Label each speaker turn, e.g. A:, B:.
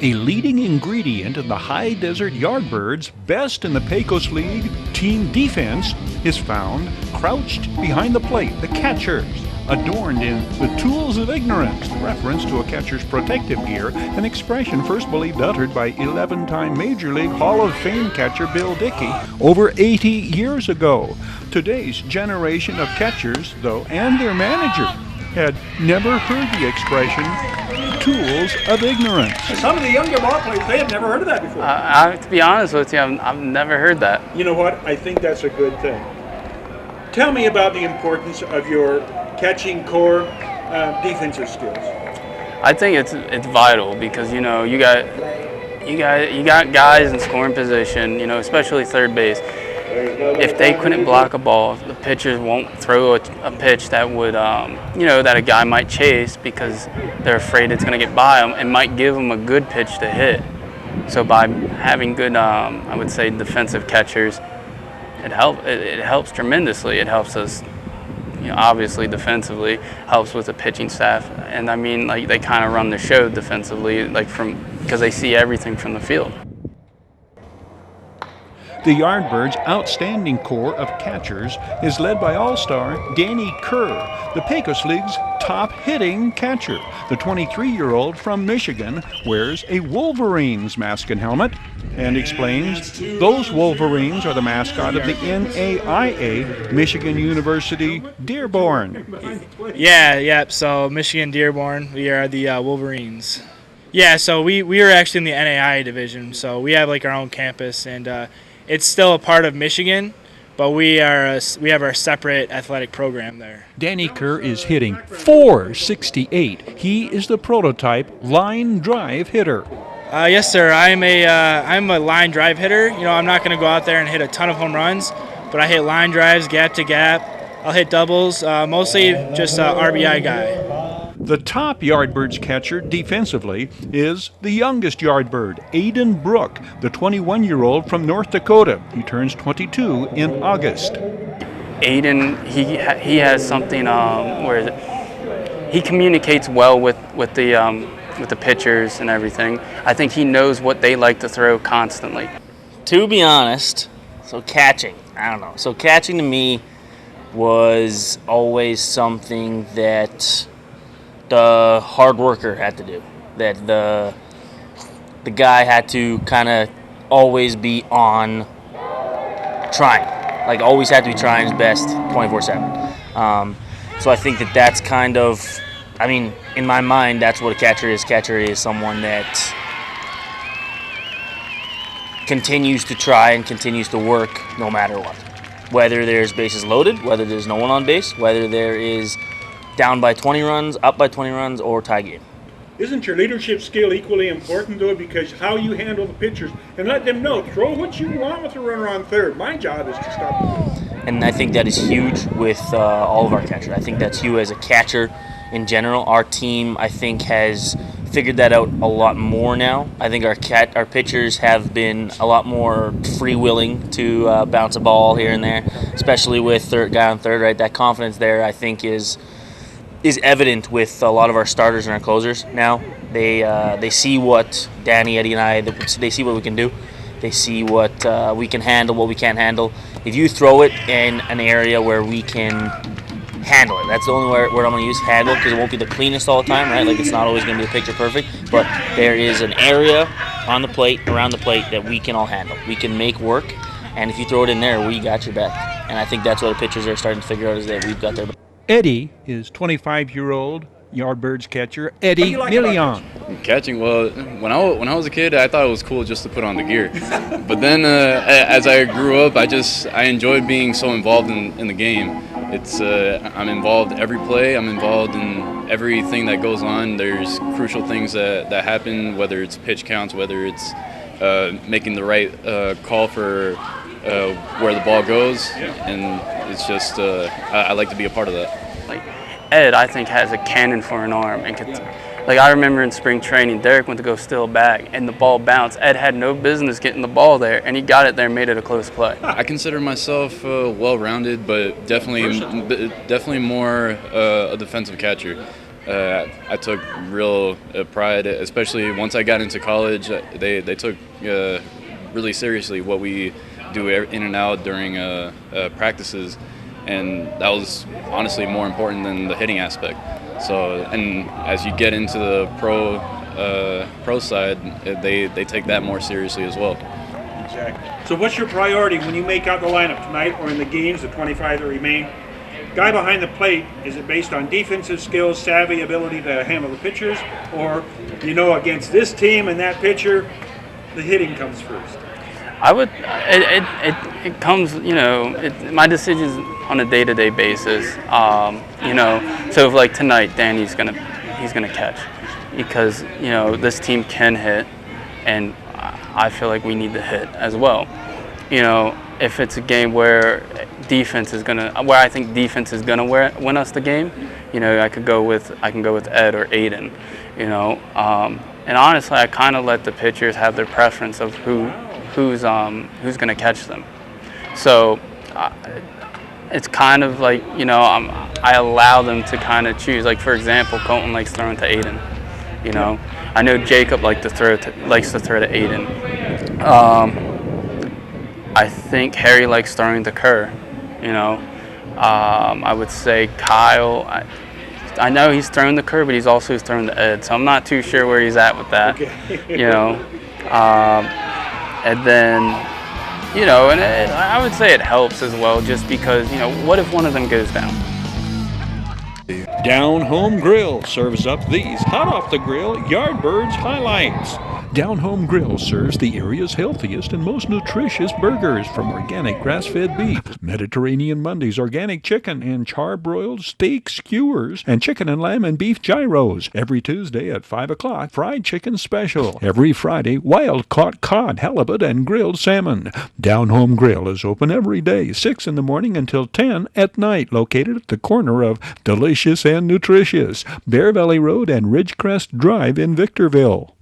A: A leading ingredient in the high desert Yardbirds' best in the Pecos League team defense is found crouched behind the plate, the catchers, adorned in the tools of ignorance, the reference to a catcher's protective gear, an expression first believed uttered by 11-time Major League Hall of Fame catcher Bill Dickey over 80 years ago. Today's generation of catchers, though, and their manager, had never heard the expression tools of ignorance.
B: Some of the younger ball players, they have never heard of that before.
C: To be honest with you, I've never heard that.
B: You know what? I think that's a good thing. Tell me about the importance of your catching core defensive skills.
C: I think it's vital because you got guys in scoring position, especially third base. If they couldn't block a ball, the pitchers won't throw a pitch that would, that a guy might chase because they're afraid it's going to get by them and might give them a good pitch to hit. So by having good, I would say, defensive catchers, it helps tremendously. It helps us, obviously defensively, helps with the pitching staff, and I mean, like they kind of run the show defensively, because they see everything from the field.
A: The Yardbirds' outstanding core of catchers is led by Allstar Danny Kerr, the Pecos League's top hitting catcher. The 23-year-old from Michigan wears a Wolverines mask and helmet and explains those Wolverines are the mascot of the NAIA, Michigan University Dearborn.
D: Yeah. So Michigan Dearborn, we are the Wolverines. Yeah, so we are actually in the NAIA division, so we have our own campus, and it's still a part of Michigan, but we have our separate athletic program there.
A: Danny Kerr is hitting .468. He is the prototype line drive hitter.
D: Yes, sir. I'm a line drive hitter. I'm not going to go out there and hit a ton of home runs, but I hit line drives, gap to gap. I'll hit doubles, mostly just a RBI guy.
A: The top Yardbirds catcher defensively is the youngest Yardbird, Aiden Brook, the 21-year-old from North Dakota. He turns 22 in August.
C: Aiden, he has something where he communicates well with the pitchers and everything. I think he knows what they like to throw constantly.
E: To be honest, catching to me was always something that the hard worker had to do, that the guy had to kind of always be on trying, always had to be trying his best 24/7. So I think that's kind of, in my mind, that's what a catcher is. Catcher is someone that continues to try and continues to work no matter what. Whether there's bases loaded, whether there's no one on base, whether there is down by 20 runs, up by 20 runs, or tie game.
B: Isn't your leadership skill equally important, though, because how you handle the pitchers and let them know, throw what you want with the runner on third. My job is to stop the pitch.
E: And I think that is huge with all of our catchers. I think that's huge as a catcher in general. Our team, I think, has figured that out a lot more now. I think our pitchers have been a lot more free-willing to bounce a ball here and there, especially with third guy on third, right? That confidence there, I think, is evident with a lot of our starters and our closers now. They see what Danny, Eddie, and I, they see what we can do. They see what we can handle, what we can't handle. If you throw it in an area where we can handle it, that's the only word I'm going to use, handle, because it won't be the cleanest all the time, right? It's not always going to be picture perfect, but there is an area on the plate, around the plate, that we can all handle. We can make work, and if you throw it in there, we got your back. And I think that's what the pitchers are starting to figure out, is that we've got their back.
A: Eddie is 25-year-old Yardbirds catcher Eddie Milian.
F: Catching, well, when I was a kid, I thought it was cool just to put on the gear. But then as I grew up, I enjoyed being so involved in the game. I'm involved every play. I'm involved in everything that goes on. There's crucial things that happen, whether it's pitch counts, whether it's making the right call for where the ball goes, and it's just I like to be a part of that.
C: Ed, I think, has a cannon for an arm, and I remember in spring training, Derek went to go steal a bag, and the ball bounced. Ed had no business getting the ball there, and he got it there and made it a close play.
F: I consider myself well-rounded, but definitely more a defensive catcher. I took real pride, especially once I got into college. They took really seriously what we do in and out during practices, and that was honestly more important than the hitting aspect. So, and as you get into the pro side, they take that more seriously as well.
B: Exactly. So what's your priority when you make out the lineup tonight or in the games, the 25 that remain? Guy behind the plate, is it based on defensive skills, savvy, ability to handle the pitchers, or against this team and that pitcher, the hitting comes first?
C: I would. It comes. My decisions on a day-to-day basis. So if like tonight, Danny's gonna catch, because this team can hit, and I feel like we need to hit as well. If it's a game where I think defense is gonna win us the game, I can go with Ed or Aiden, and honestly, I kind of let the pitchers have their preference of who's gonna catch them. So it's kind of like I allow them to kind of choose. Like for example, Colton likes throwing to Aiden. I know Jacob likes to throw to Aiden. I think Harry likes throwing to Kerr. I would say Kyle. I know he's thrown to Kerr, but he's also thrown to Ed. So I'm not too sure where he's at with that. Okay. And then, and I would say it helps as well, just because what if one of them goes down?
A: Down Home Grill serves up these hot off the grill Yardbirds highlights. Down Home Grill serves the area's healthiest and most nutritious burgers, from organic grass-fed beef, Mediterranean Mondays organic chicken, and char-broiled steak skewers, and chicken and lamb and beef gyros. Every Tuesday at 5 o'clock, fried chicken special. Every Friday, wild-caught cod, halibut, and grilled salmon. Down Home Grill is open every day, 6 in the morning until 10 at night, located at the corner of Delicious and Nutritious, Bear Valley Road and Ridgecrest Drive in Victorville.